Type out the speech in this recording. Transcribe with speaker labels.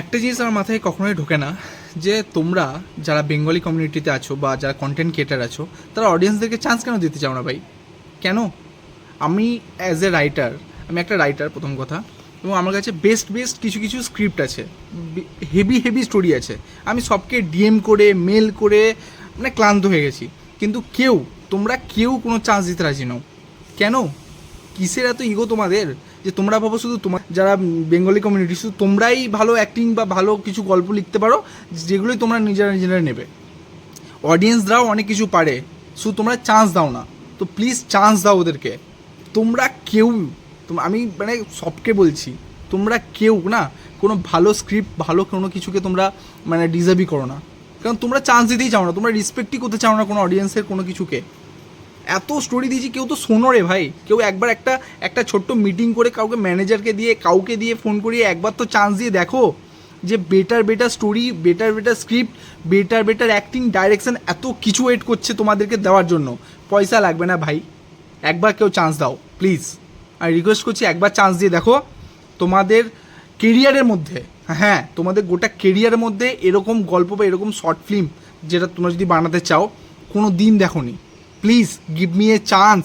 Speaker 1: একটা জিনিস আমার মাথায় কখনোই ঢোকে না যে তোমরা যারা বেঙ্গলি কমিউনিটিতে আছো বা যারা কন্টেন্ট ক্রিয়েটার আছো তারা অডিয়েন্সদেরকে চান্স কেন দিতে চাও না ভাই? কেন? আমি অ্যাজ এ রাইটার, আমি একটা রাইটার প্রথম কথা, এবং আমার কাছে বেস্ট বেস্ট কিছু কিছু স্ক্রিপ্ট আছে, হেভি হেভি স্টোরি আছে। আমি সবকে ডিএম করে মেল করে মানে ক্লান্ত হয়ে গেছি, কিন্তু তোমরা কেউ কোনো চান্স দিতে রাজি নও। কেন? কিসের এত ইগো তোমাদের যে তোমরা ভাবো শুধু তোমার যারা বেঙ্গলি কমিউনিটি শুধু তোমরাই ভালো অ্যাক্টিং বা ভালো কিছু গল্প লিখতে পারো, যেগুলোই তোমরা নিজেরা নিজেরা নেবে? অডিয়েন্সরাও অনেক কিছু পারে, শুধু তোমরা চান্স দাও না। তো প্লিজ চান্স দাও ওদেরকে। তোমরা কেউ, আমি মানে সবকে বলছি, তোমরা কেউ না কোনো ভালো স্ক্রিপ্ট ভালো কোনো কিছুকে তোমরা মানে ডিজার্ভই করো না, কারণ তোমরা চান্স দিতেই চাও না, তোমরা রেসপেক্টই করতে চাও না কোনো অডিয়েন্সের কোনো কিছুকে। এত স্টোরি দিয়েছি, কেউ তো শোনো রে ভাই, কেউ একবার একটা একটা ছোট্ট মিটিং করে কাউকে ম্যানেজারকে দিয়ে কাউকে দিয়ে ফোন করিয়ে একবার তো চান্স দিয়ে দেখো যে better better story, better better script, better better acting, direction, এত কিছু ওয়েট করছে তোমাদেরকে দেওয়ার জন্য। পয়সা লাগবে না ভাই, একবার কেউ চান্স দাও প্লিজ। আমি রিকোয়েস্ট করছি, একবার চান্স দিয়ে দেখো। তোমাদের কেরিয়ারের মধ্যে, হ্যাঁ তোমাদের গোটা কেরিয়ারের মধ্যে এরকম গল্প বা এরকম শর্ট ফিল্ম যেটা তোমরা যদি বানাতে চাও কোনো দিন দেখো নি। Please give me a chance.